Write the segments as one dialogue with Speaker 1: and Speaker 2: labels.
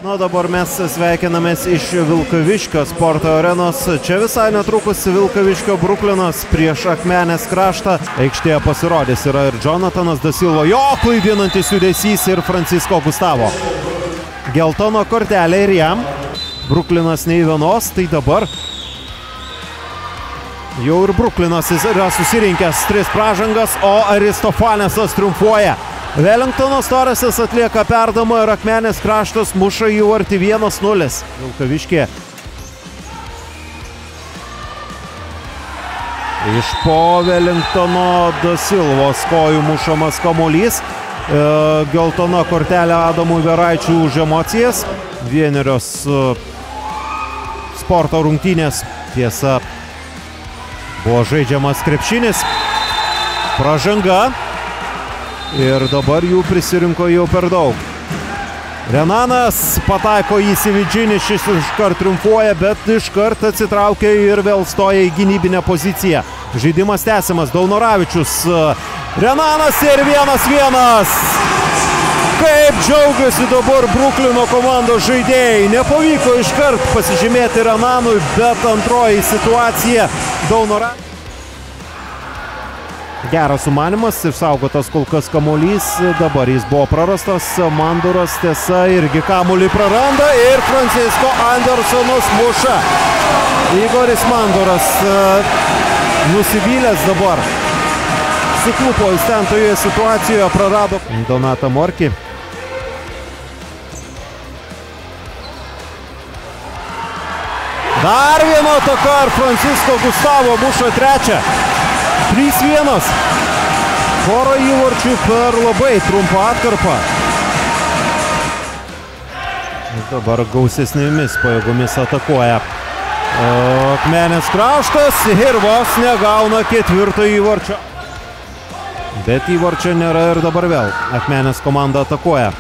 Speaker 1: Nu, dabar mes sveikinamės iš Vilkaviškio sporto arenos. Čia visai netrukus Vilkaviškio Bruklinas prieš Akmenės kraštą. Aikštėje pasirodys yra ir Jonatanas Da Silva, jo klaidinantis judesys ir Francisco Gustavo. Geltono kortelė ir jam. Bruklinas nei vienos, tai dabar jau ir Bruklinas yra susirinkęs 3 pražangas, o Aristofanesas triumfuoja. Wellingtono Storesas atlieka perdamą ir Akmenės kraštas muša į vartį 1-0. Vilkaviškė. Iš po Wellingtono Da Silvos kojų mušamas kamuolys. Geltona kortelė Adamui Veraičiui už emocijas. Vienerios sporto rungtynės. Tiesa, buvo žaidžiamas krepšinis. Pražanga. Ir dabar jų prisirinko jau per daug. Renanas pataiko į Sividžinį, šis iškart triumfuoja, bet iškart atsitraukia ir vėl stoja į gynybinę poziciją. Žaidimas tęsiamas, Daunoravičius. Renanas ir 1-1. Kaip džiaugiasi dabar Bruklino komandos žaidėjai. Nepavyko iškart pasižymėti Renanui, bet antroji situacija Daunoravičius. Geras sumanimas, išsaugotas kol kas kamuolys, dabar jis buvo prarastas, Manduras tiesa irgi kamuolį praranda ir Francisco Andersonas muša. Igoris Manduras nusivylęs dabar, suklupo jis ten toje situacijoje, prarado Donatą Morkį. Dar viena ataka ir Francisco Gustavo muša trečią. 3-1. Porą įvarčių per labai trumpą atkarpą. Dabar gausesnėmis pajėgomis atakuoja Akmenės kraštas ir vos negauna 4 įvarčio. Bet įvarčio nėra ir dabar vėl Akmenės komanda atakuoja.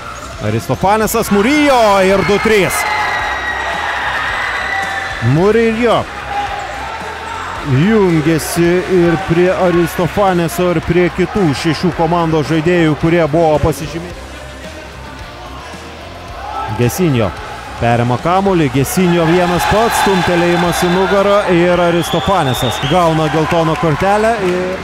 Speaker 1: Aristofanesas Murillo ir 2-3. Murillo jungiasi ir prie Aristofaneso ir prie kitų 6 komandos žaidėjų, kurie buvo pasižymėti. Gesinio perima kamuolį, Gesinio vienas pats, stumtelėjimas į nugarą ir Aristofanesas gauna geltoną kortelę ir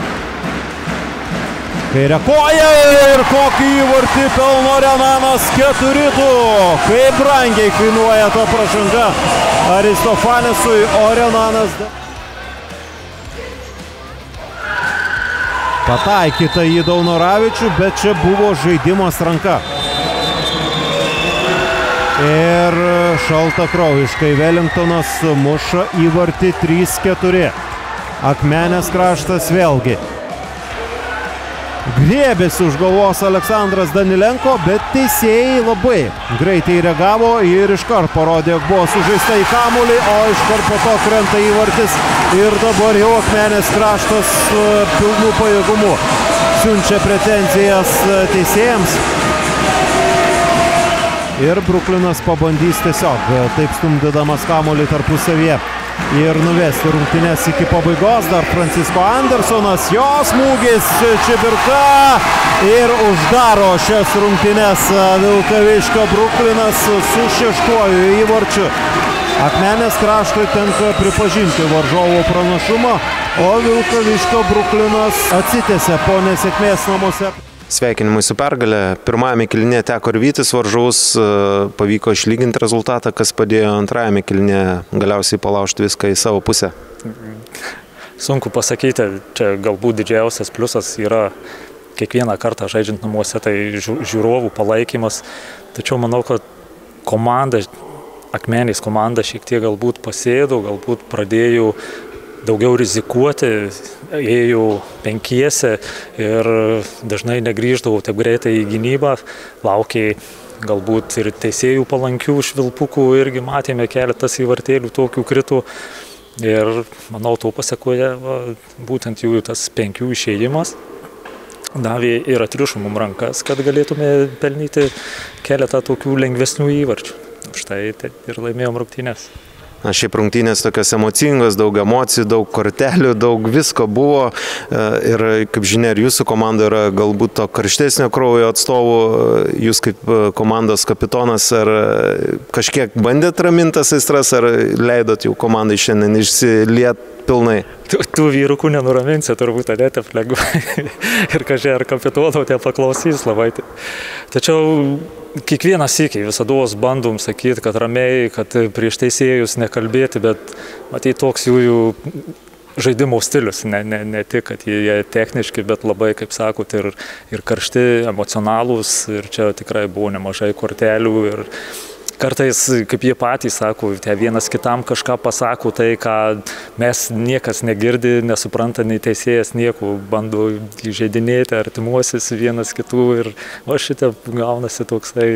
Speaker 1: kairę koją ir kokį įvartį pelno Renanas 4-2. Kaip brangiai kainuoja ta pražanga Aristofanesui, o Renanas pataikyta į Daunoravičių, bet čia buvo žaidimas ranka. Ir šaltakraujiškai Wellingtonas muša įvartį 3-4. Akmenės kraštas vėlgi. Griebėsi už galvos Aleksandras Danilenko, bet teisėjai labai greitai reagavo ir iškart parodė, jog buvo sužaista į kamuolį, o iškart po to krenta įvartis. Ir dabar jau Akmenės kraštas pilnų pajėgumų siunčia pretenzijas teisėjams. Ir Bruklinas pabandys tiesiog taip stumdydamas kamuolį tarpusavyje ir nuvesti rungtynes iki pabaigos. Dar Francisco Andersonas, jo smūgis, Čibirka ir uždaro šias rungtynes Vilkaviškio Bruklinas su 6 įvarčiu. Akmenės kraštui tenka pripažinti varžovų pranašumą, o Vilkaviškio Bruklinas atsitęsė po nesėkmės namuose.
Speaker 2: Sveikinimai su pergalė. Pirmajame kėlinyje teko ir vytis varžovus, pavyko išlyginti rezultatą, kas padėjo antrajame kėlinyje galiausiai palaužti viską į savo pusę.
Speaker 3: Sunku pasakyti, čia galbūt didžiausias pliusas yra kiekvieną kartą žaidžiant namuose, tai žiūrovų palaikymas. Tačiau manau, kad Akmenės komanda šiek tiek galbūt pasėdo, galbūt pradėjo daugiau rizikuoti, ėjo 5 ir dažnai negrįždavo taip greitai į gynybą, laukė galbūt ir teisėjų palankių švilpukų, irgi matėme keletas įvartėlių tokių kritų ir manau, to pasekoje būtent jų tas 5 išėjimas davė ir atrišo mum rankas, kad galėtume pelnyti keletą tokių lengvesnių įvarčių. Štai ir laimėjom rungtynes.
Speaker 2: Šiaip rungtynės tokios emocingos, daug emocijų, daug kortelių, daug visko buvo. Ir kaip žinia, ir jūsų komanda yra galbūt to karštesnio kraujo atstovų. Jūs kaip komandos kapitonas, ar kažkiek bandėt ramintas aistras, ar leidot jau komandai šiandien išsiliet pilnai?
Speaker 3: Tų vyrukų nenuraminsi, turbūt Anetė lengvai. Ir kažkai ar kapitono tie paklausys labai. Tačiau kiekvieną sykį visada bandom sakyti, kad ramiai, kad prieš teisėjus nekalbėti, bet matyt toks jų žaidimo stilius, ne tik, kad jie techniški, bet labai, kaip sakot, ir karšti, emocionalūs, ir čia tikrai buvo nemažai kortelių. Ir kartais, kaip jie patys sako, vienas kitam kažką pasako, tai ką mes niekas negirdi, nesupranta, nei teisėjas nieko, bando įžeidinėti artimuosius vienas kitų ir va šitą gaunasi toksai.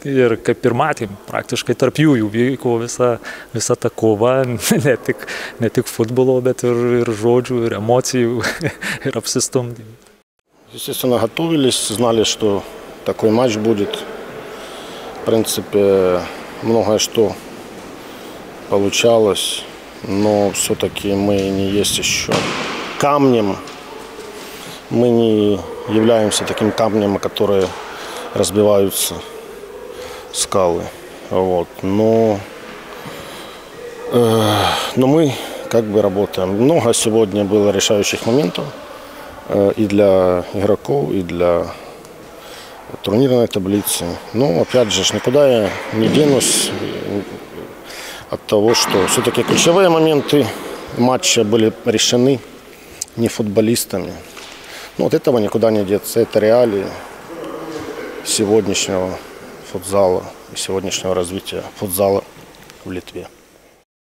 Speaker 3: Ir kaip ir matėm, praktiškai tarp jų vyko visa ta kova, ne tik futbolo, bet ir žodžių, ir emocijų, ir apsistumdymų.
Speaker 4: Естественно, готовились, знали, что такой матч будет. В принципе, многое что получалось, но все-таки мы не есть еще камнем. Мы не являемся таким камнем, которые разбиваются скалы. Вот. Но мы как бы работаем. Много сегодня было решающих моментов и для игроков, и для турнирной таблицы. Но опять же, никуда я не денусь от того, что все-таки ключевые моменты матча были решены не футболистами. Но от этого никуда не деться. Это реалии сегодняшнего футзала и сегодняшнего развития футзала в Литве.